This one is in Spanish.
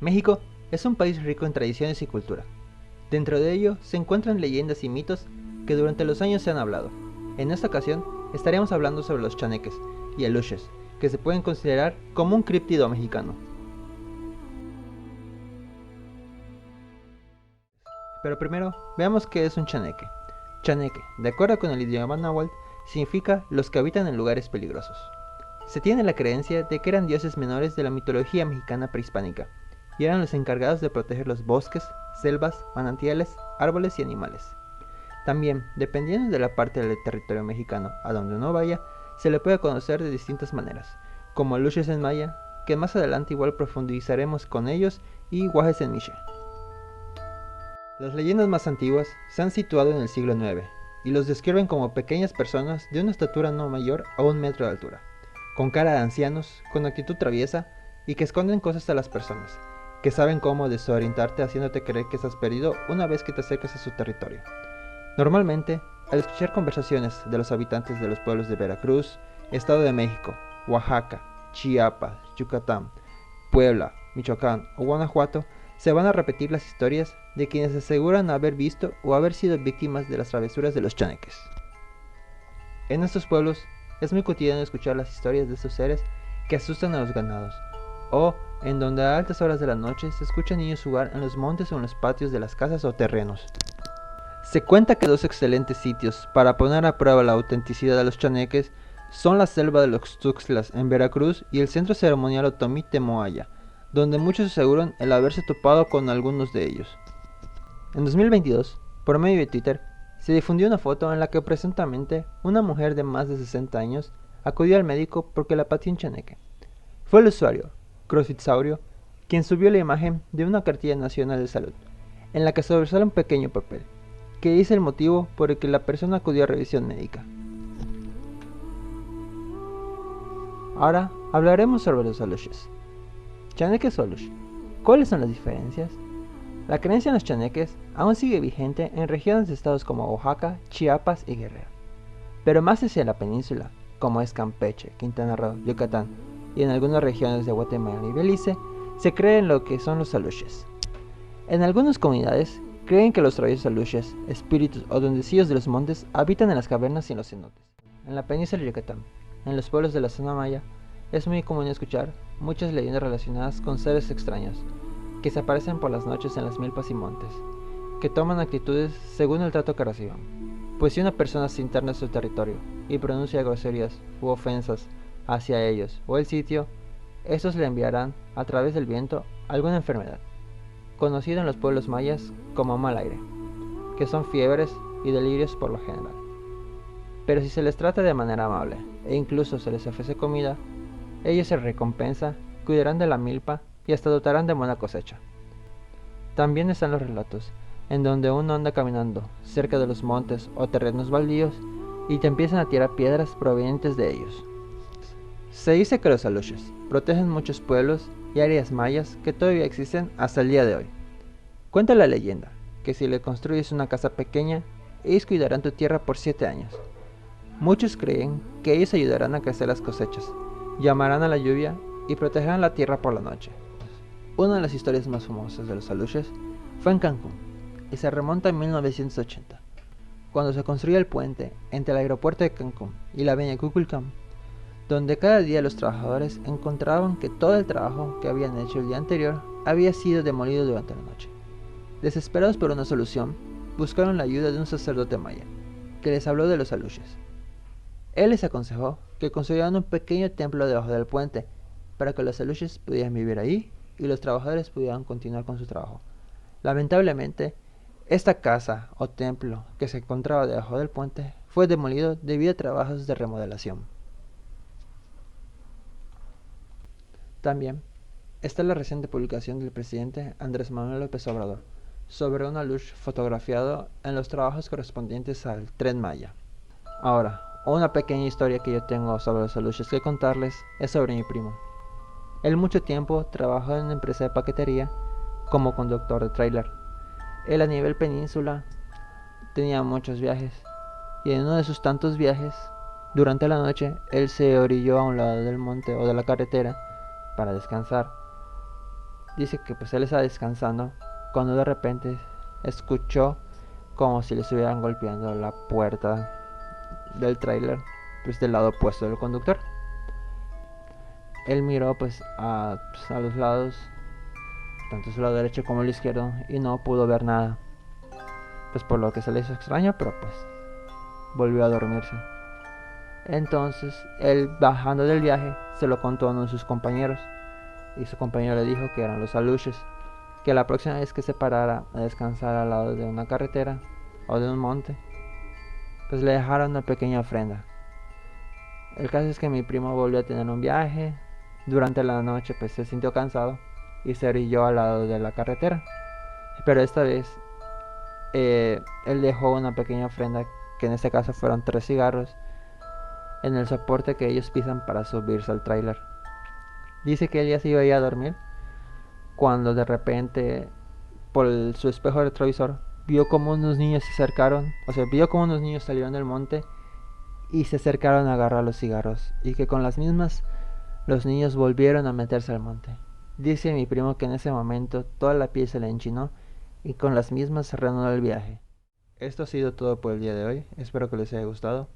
México es un país rico en tradiciones y cultura. Dentro de ello se encuentran leyendas y mitos que durante los años se han hablado. En esta ocasión estaremos hablando sobre los chaneques y aluches, que se pueden considerar como un críptido mexicano. Pero primero, veamos qué es un chaneque. Chaneque, de acuerdo con el idioma náhuatl, significa los que habitan en lugares peligrosos. Se tiene la creencia de que eran dioses menores de la mitología mexicana prehispánica, y eran los encargados de proteger los bosques, selvas, manantiales, árboles y animales. También, dependiendo de la parte del territorio mexicano a donde uno vaya, se le puede conocer de distintas maneras, como aluches en maya, que más adelante igual profundizaremos con ellos, y guajes en miche. Las leyendas más antiguas se han situado en el siglo IX y los describen como pequeñas personas de una estatura no mayor a 1 metro de altura, con cara de ancianos, con actitud traviesa y que esconden cosas a las personas, que saben cómo desorientarte haciéndote creer que estás perdido una vez que te acercas a su territorio. Normalmente, al escuchar conversaciones de los habitantes de los pueblos de Veracruz, Estado de México, Oaxaca, Chiapas, Yucatán, Puebla, Michoacán o Guanajuato, se van a repetir las historias de quienes aseguran haber visto o haber sido víctimas de las travesuras de los chaneques. En estos pueblos es muy cotidiano escuchar las historias de estos seres que asustan a los ganados, o en donde a altas horas de la noche se escuchan niños jugar en los montes o en los patios de las casas o terrenos. Se cuenta que dos excelentes sitios para poner a prueba la autenticidad de los chaneques son la selva de los Tuxtlas en Veracruz y el centro ceremonial Otomí Temoaya, donde muchos aseguran el haberse topado con algunos de ellos. En 2022, por medio de Twitter, se difundió una foto en la que presuntamente una mujer de más de 60 años acudió al médico porque la pateó un chaneque. Fue el usuario, CrossFitsaurio, quien subió la imagen de una cartilla nacional de salud, en la que sobresale un pequeño papel, que dice el motivo por el que la persona acudió a revisión médica. Ahora hablaremos sobre los aluches. Chaneques o aluche. ¿Cuáles son las diferencias? La creencia en los chaneques aún sigue vigente en regiones de estados como Oaxaca, Chiapas y Guerrero, pero más hacia la península, como es Campeche, Quintana Roo, Yucatán y en algunas regiones de Guatemala y Belice, se cree en lo que son los aluches. En algunas comunidades creen que los traviesos aluches, espíritus o duendecillos de los montes habitan en las cavernas y en los cenotes. En la península de Yucatán, en los pueblos de la zona maya, es muy común escuchar muchas leyendas relacionadas con seres extraños, que se aparecen por las noches en las milpas y montes, que toman actitudes según el trato que reciban. Pues si una persona se interna en su territorio y pronuncia groserías u ofensas hacia ellos o el sitio, estos le enviarán a través del viento alguna enfermedad, conocida en los pueblos mayas como mal aire, que son fiebres y delirios por lo general. Pero si se les trata de manera amable e incluso se les ofrece comida, ellos se recompensa, cuidarán de la milpa y hasta dotarán de buena cosecha. También están los relatos, en donde uno anda caminando cerca de los montes o terrenos baldíos y te empiezan a tirar piedras provenientes de ellos. Se dice que los aluches protegen muchos pueblos y áreas mayas que todavía existen hasta el día de hoy. Cuenta la leyenda que si le construyes una casa pequeña, ellos cuidarán tu tierra por 7 años. Muchos creen que ellos ayudarán a crecer las cosechas, llamarán a la lluvia y protegerán la tierra por la noche. Una de las historias más famosas de los aluches fue en Cancún y se remonta a 1980, cuando se construyó el puente entre el aeropuerto de Cancún y la avenida Kukulcán, donde cada día los trabajadores encontraban que todo el trabajo que habían hecho el día anterior había sido demolido durante la noche. Desesperados por una solución, buscaron la ayuda de un sacerdote maya, que les habló de los aluches. Él les aconsejó que construyeran un pequeño templo debajo del puente, para que los aluches pudieran vivir ahí y los trabajadores pudieran continuar con su trabajo. Lamentablemente, esta casa o templo que se encontraba debajo del puente fue demolido debido a trabajos de remodelación. También está la reciente publicación del presidente Andrés Manuel López Obrador sobre un aluche fotografiado en los trabajos correspondientes al Tren Maya. Ahora, una pequeña historia que yo tengo sobre los aluches que contarles es sobre mi primo. Él mucho tiempo trabajó en una empresa de paquetería como conductor de tráiler. Él a nivel península tenía muchos viajes y en uno de sus tantos viajes, durante la noche, él se orilló a un lado del monte o de la carretera para descansar. Dice que pues él estaba descansando cuando de repente escuchó como si le estuvieran golpeando la puerta del tráiler, pues del lado opuesto del conductor. Él miró pues a los lados, tanto su lado derecho como el izquierdo, y no pudo ver nada. Pues por lo que se le hizo extraño, pero pues volvió a dormirse. Entonces, él bajando del viaje, se lo contó a uno de sus compañeros. Y su compañero le dijo que eran los aluches. Que la próxima vez que se parara a descansar al lado de una carretera o de un monte, pues le dejaron una pequeña ofrenda. El caso es que mi primo volvió a tener un viaje. Durante la noche pues se sintió cansado y se orilló al lado de la carretera. Pero esta vez él dejó una pequeña ofrenda, que en este caso fueron 3 cigarros, en el soporte que ellos pisan para subirse al tráiler. Dice que él ya se iba a ir a dormir cuando de repente por su espejo retrovisor vio como unos niños se acercaron, o sea, vio como unos niños salieron del monte y se acercaron a agarrar los cigarros, y que con las mismas los niños volvieron a meterse al monte. Dice mi primo que en ese momento toda la piel se le enchinó y con las mismas se reanudó el viaje. Esto ha sido todo por el día de hoy, espero que les haya gustado.